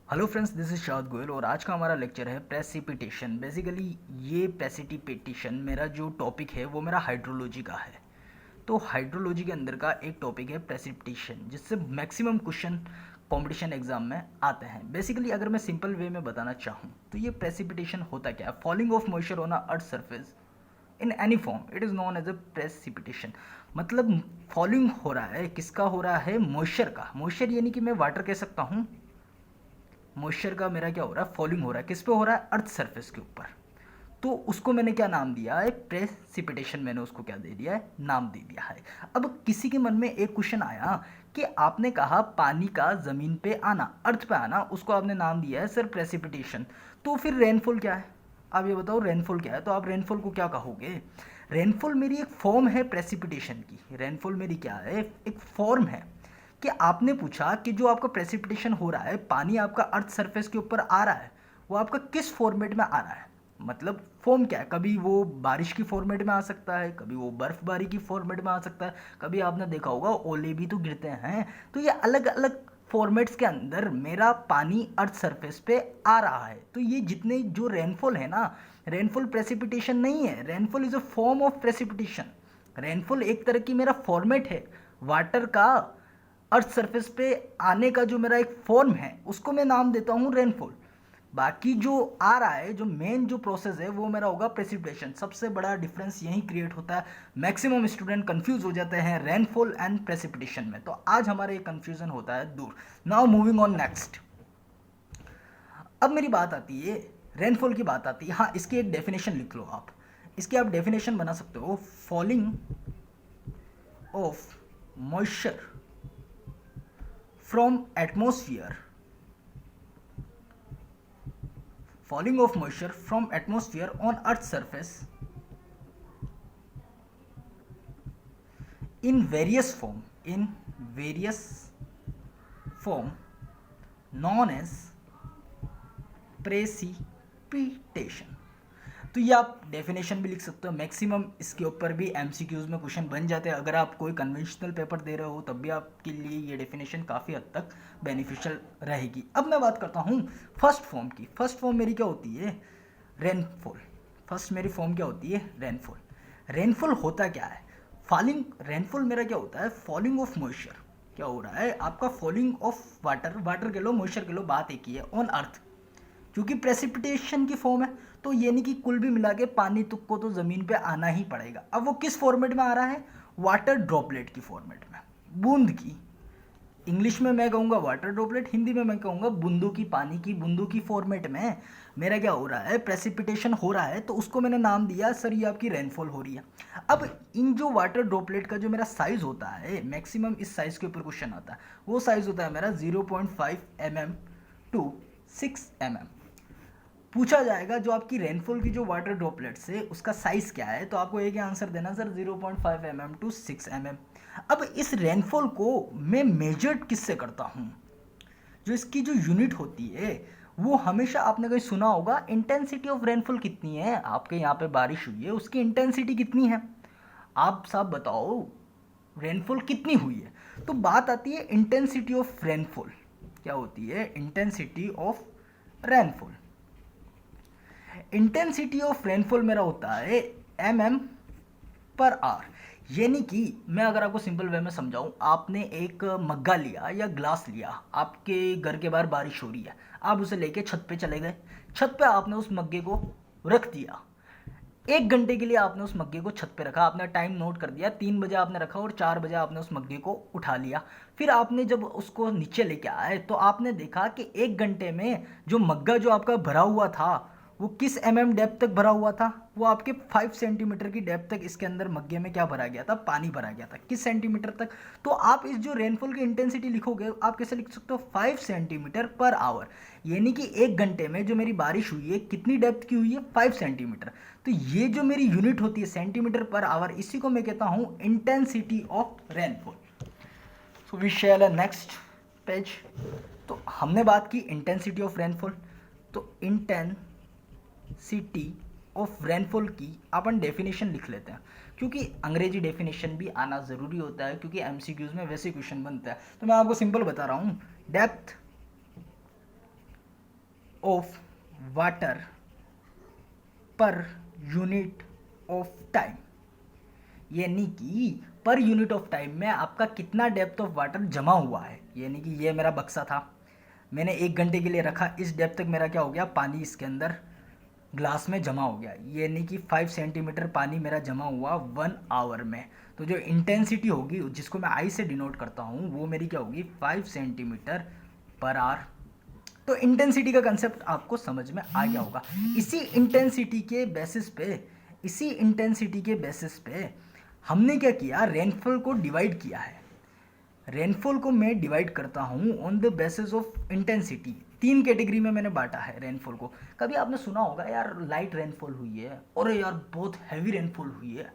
Hello friends, this is शाद गोयल और आज का हमारा लेक्चर है प्रेसिपिटेशन। बेसिकली ये प्रेसिपिटेशन मेरा जो टॉपिक है वो मेरा हाइड्रोलॉजी का है। तो हाइड्रोलॉजी के अंदर का एक टॉपिक है प्रेसिपिटेशन, जिससे मैक्सिमम क्वेश्चन कंपटीशन एग्जाम में आते हैं। बेसिकली अगर मैं सिंपल वे में बताना चाहूँ तो ये प्रेसिपिटेशन होता क्या है? Falling of moisture on a earth surface in any form it is known as a precipitation. मतलब फॉलिंग हो रहा है, किसका हो रहा है? मॉइस्चर का। मॉइस्चर यानी कि मैं वाटर कह सकता हूँ। मॉइस्चर का मेरा क्या हो रहा है? फॉलिंग हो रहा है। किस पे हो रहा है? अर्थ सरफेस के ऊपर। तो उसको मैंने क्या नाम दिया है? प्रेसिपिटेशन। मैंने उसको क्या दे दिया है? नाम दे दिया है। अब किसी के मन में एक क्वेश्चन आया कि आपने कहा पानी का जमीन पे आना, अर्थ पे आना, उसको आपने नाम दिया है सर प्रेसिपिटेशन। तो फिर रेनफॉल क्या है? आप ये बताओ रेनफॉल क्या है? तो आप रेनफॉल को क्या कहोगे? रेनफॉल मेरी एक फॉर्म है प्रेसिपिटेशन की। रेनफॉल मेरी क्या है? एक फॉर्म है। कि आपने पूछा कि जो आपका प्रेसिपिटेशन हो रहा है, पानी आपका अर्थ सरफेस के ऊपर आ रहा है, वो आपका किस फॉर्मेट में आ रहा है? मतलब फॉर्म क्या है? कभी वो बारिश की फॉर्मेट में आ सकता है, कभी वो बर्फबारी की फॉर्मेट में आ सकता है, कभी आपने देखा होगा ओले भी तो गिरते हैं। तो ये अलग अलग फॉर्मेट्स के अंदर मेरा पानी अर्थ सरफेस पे आ रहा है। तो ये जितने जो रेनफॉल है ना, रेनफॉल प्रेसिपिटेशन नहीं है, rainfall is a form of precipitation. Rainfall एक तरह की मेरा फॉर्मेट है वाटर का अर्थ सरफेस पे आने का। जो मेरा एक फॉर्म है उसको मैं नाम देता हूँ रेनफॉल। बाकी जो आ रहा है, जो मेन जो प्रोसेस है, वो मेरा होगा प्रेसिपिटेशन। सबसे बड़ा डिफरेंस यही क्रिएट होता है। मैक्सिमम स्टूडेंट कंफ्यूज हो जाते हैं रेनफॉल एंड प्रेसिपिटेशन में। तो आज हमारा ये कंफ्यूजन होता है दूर। Now moving on next. अब मेरी बात आती है, रेनफॉल की बात आती है। हाँ, इसकी एक डेफिनेशन लिख लो आप। इसकी आप डेफिनेशन बना सकते हो, falling of moisture from atmosphere, falling of moisture from atmosphere on earth's surface in various form known as precipitation। तो ये आप डेफिनेशन भी लिख सकते हो। मैक्सिमम इसके ऊपर भी एमसीक्यूज में क्वेश्चन बन जाते हैं। अगर आप कोई कन्वेंशनल पेपर दे रहे हो तब भी आपके लिए ये डेफिनेशन काफ़ी हद तक बेनिफिशियल रहेगी। अब मैं बात करता हूँ फर्स्ट फॉर्म की। फर्स्ट फॉर्म मेरी क्या होती है? रेनफॉल। फर्स्ट मेरी फॉर्म क्या होती है? रेनफॉल। रेनफॉल होता क्या है? फॉलिंग। रेनफॉल मेरा क्या होता है? Falling of moisture. क्या हो रहा है आपका? Falling of water. वाटर के लो, मॉइस्चर के लो, बात एक ही है, ऑन अर्थ। क्योंकि प्रेसिपिटेशन की फॉर्म है तो ये नहीं कि कुल भी मिला के पानी तुक को तो ज़मीन पे आना ही पड़ेगा। अब वो किस फॉर्मेट में आ रहा है? वाटर ड्रॉपलेट की फॉर्मेट में, बूंद की। इंग्लिश में मैं कहूँगा वाटर ड्रॉपलेट, हिंदी में मैं कहूँगा बूंदों की, पानी की बूंदों की फॉर्मेट में मेरा क्या हो रहा है? प्रेसिपिटेशन हो रहा है। तो उसको मैंने नाम दिया सर ये आपकी रेनफॉल हो रही है। अब इन जो वाटर ड्रॉपलेट का जो मेरा साइज होता है, मैक्सिमम इस साइज के ऊपर क्वेश्चन आता है, वो साइज होता है मेरा 0.5 mm टू 6 mm। पूछा जाएगा जो आपकी रेनफॉल की जो वाटर ड्रॉपलेट्स है उसका साइज क्या है, तो आपको एक ही आंसर देना सर 0.5 mm टू 6 mm। अब इस रेनफॉल को मैं मेजर्ड किससे करता हूँ? जो इसकी जो यूनिट होती है वो हमेशा आपने कहीं सुना होगा, इंटेंसिटी ऑफ रेनफॉल कितनी है। आपके यहाँ पे बारिश हुई है, उसकी इंटेंसिटी कितनी है? आप सब बताओ रेनफॉल कितनी हुई है। तो बात आती है इंटेंसिटी ऑफ रेनफॉल। क्या होती है? Intensity of rainfall. Intensity of rainfall मेरा होता है mm पर आवर। यानी कि मैं अगर आपको सिंपल वे में समझाऊं, आपने एक मग्गा लिया या ग्लास लिया, आपके घर के बाहर बारिश हो रही है, आप उसे लेके छत पे चले गए। छत पे आपने उस मग्गे को रख दिया। 1 घंटे के लिए आपने उस मग्गे को छत पे रखा। आपने टाइम नोट कर दिया, 3 बजे आपने रखा और 4 बजे आपने उस मग्गे को उठा लिया। फिर आपने जब उसको नीचे लेके आए तो आपने देखा कि 1 घंटे में जो मग्गा जो आपका भरा हुआ था वो किस डेप्थ तक भरा हुआ था? वो आपके 5 सेंटीमीटर की डेप्थ तक इसके अंदर मग्गे में क्या भरा गया था? पानी भरा गया था। किस सेंटीमीटर तक? तो आप इस जो रेनफॉल की इंटेंसिटी लिखोगे, आप कैसे लिख सकते हो? 5 सेंटीमीटर पर आवर। यानी कि 1 घंटे में जो मेरी बारिश हुई है कितनी डेप्थ की हुई है? 5 सेंटीमीटर। तो ये जो मेरी यूनिट होती है सेंटीमीटर पर आवर, इसी को मैं कहता हूँ intensity of rainfall. So we share next page. तो हमने बात की इंटेंसिटी ऑफ रेनफॉल। तो इंटेंसिटी ऑफ रेनफॉल की अपन डेफिनेशन लिख लेते हैं, क्योंकि अंग्रेजी डेफिनेशन भी आना ज़रूरी होता है, क्योंकि एमसीक्यूज में वैसे क्वेश्चन बनता है। तो मैं आपको सिंपल बता रहा हूँ, depth of water per unit of time, यानी कि पर यूनिट ऑफ टाइम में आपका कितना डेप्थ ऑफ वाटर जमा हुआ है। यानी कि ये मेरा बक्सा था, मैंने 1 घंटे के लिए रखा, इस डेप्थ तक मेरा क्या हो गया, पानी इसके अंदर ग्लास में जमा हो गया, यानी कि 5 सेंटीमीटर पानी मेरा जमा हुआ 1 आवर में। तो जो इंटेंसिटी होगी जिसको मैं आई से डिनोट करता हूँ वो मेरी क्या होगी, 5 सेंटीमीटर पर आवर। तो इंटेंसिटी का कंसेप्ट आपको समझ में आ गया होगा। इसी इंटेंसिटी के बेसिस पे हमने क्या किया, रेनफॉल को डिवाइड किया है। रेनफॉल को मैं डिवाइड करता हूँ on the basis of intensity. 3 category में मैंने बांटा है रेनफॉल को। कभी आपने सुना होगा यार लाइट रेनफॉल हुई है और यार बहुत हैवी रेनफॉल हुई है,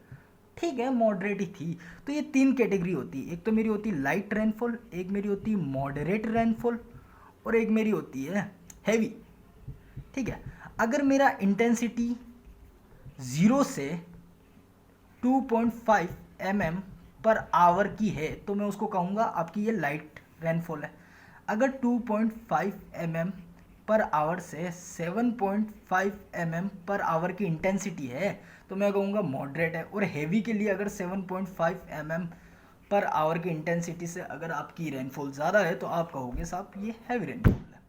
ठीक है मॉडरेट ही थी। तो ये 3 कैटेगरी होती है, एक तो मेरी होती है लाइट रेनफॉल, एक मेरी होती है मॉडरेट रेनफॉल और एक मेरी होती है हैवी, ठीक है। अगर मेरा इंटेंसिटी 0 से 2.5 mm पर आवर की है तो मैं उसको कहूँगा आपकी ये लाइट रेनफॉल है। अगर 2.5 mm पर आवर से 7.5 mm पर आवर की इंटेंसिटी है तो मैं कहूँगा मॉडरेट है। और हेवी के लिए अगर 7.5 mm पर आवर की इंटेंसिटी से अगर आपकी रेनफॉल ज़्यादा है तो आप कहोगे साहब ये हैवी रेनफॉल है।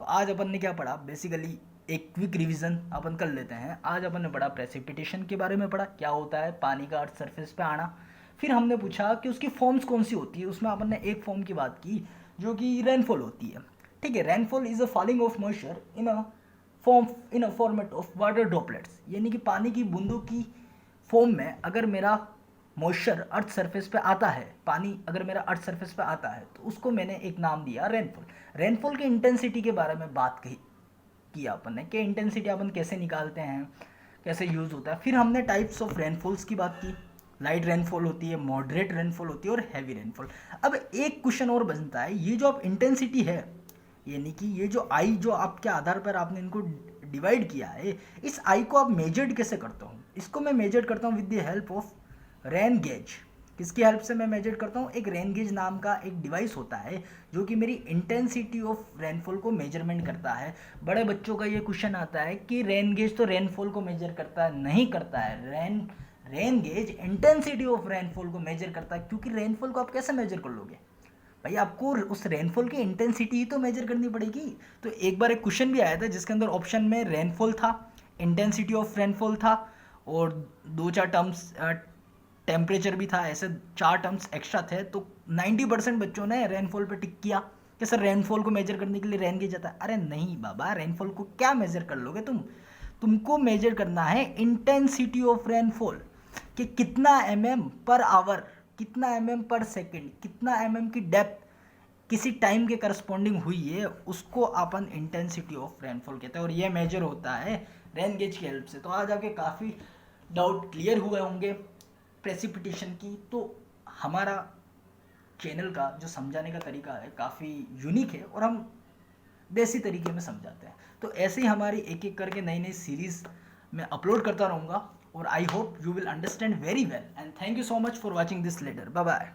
तो आज अपन ने क्या पढ़ा, बेसिकली एक क्विक रिवीजन अपन कर लेते हैं। आज अपन ने पढ़ा प्रेसिपिटेशन के बारे में, पढ़ा क्या होता है पानी का अर्थ सरफेस पे आना। फिर हमने पूछा कि उसकी फॉर्म्स कौन सी होती है, उसमें अपन ने एक फॉर्म की बात की जो कि रेनफॉल होती है, ठीक है। Rainfall is a falling of moisture in a format of water droplets, यानी कि पानी की बूंदों की फॉर्म में अगर मेरा मॉइस्चर अर्थ सरफेस पे आता है, पानी अगर मेरा अर्थ सरफेस पे आता है तो उसको मैंने एक नाम दिया रेनफॉल। रेनफॉल की इंटेंसिटी के बारे में बात किया अपन ने कि इंटेंसिटी अपन कैसे निकालते हैं, कैसे यूज़ होता है। फिर हमने टाइप्स ऑफ रेनफॉल्स की बात की, लाइट रेनफॉल होती है, मॉडरेट रेनफॉल होती है और हैवी रेनफॉल। अब एक क्वेश्चन और बनता है, ये जो आप इंटेंसिटी है यानी कि ये जो आई जो आपके आधार पर आपने इनको डिवाइड किया है, इस आई को आप मेजर्ड कैसे करता हूँ, इसको मैं मेजर करता हूँ with the help of rain gauge. किसकी हेल्प से मैं मेजर करता हूँ, एक रेन गेज नाम का एक डिवाइस होता है जो कि मेरी इंटेंसिटी ऑफ रेनफॉल को मेजरमेंट करता है। बड़े बच्चों का ये क्वेश्चन आता है कि रेन गेज तो रेनफॉल को मेजर करता है, नहीं करता है। Rain gauge intensity of rainfall को मेजर करता है, क्योंकि रेनफॉल को आप कैसे मेजर कर लोगे भाई, आपको उस रेनफॉल की इंटेंसिटी ही तो मेजर करनी पड़ेगी। तो एक बार एक क्वेश्चन भी आया था जिसके अंदर ऑप्शन में रेनफॉल था, इंटेंसिटी ऑफ रेनफॉल था और 2-4 टर्म्स टेम्परेचर भी था, ऐसे 4 टर्म्स एक्स्ट्रा थे। तो 90% बच्चों ने रेनफॉल पे टिक किया कि सर रेनफॉल को मेजर करने के लिए रेन गेज आता है। अरे नहीं बाबा, रेनफॉल को क्या मेजर कर लोगे तुमको मेजर करना है इंटेंसिटी ऑफ रेनफॉल कि कितना mm पर आवर, कितना mm पर सेकेंड, कितना mm की डेप्थ किसी टाइम के करस्पॉन्डिंग हुई है, उसको अपन इंटेंसिटी ऑफ रेनफॉल कहते हैं और ये मेजर होता है रेन गेज की हेल्प से। तो आज आपके काफ़ी डाउट क्लियर हुए होंगे प्रेसिपिटेशन की। तो हमारा चैनल का जो समझाने का तरीका है काफ़ी यूनिक है और हम देसी तरीके में समझाते हैं। तो ऐसे ही हमारी एक एक करके नई नई सीरीज़ मैं अपलोड करता रहूँगा और I hope you will understand very well and thank you so much for watching this letter. Bye bye.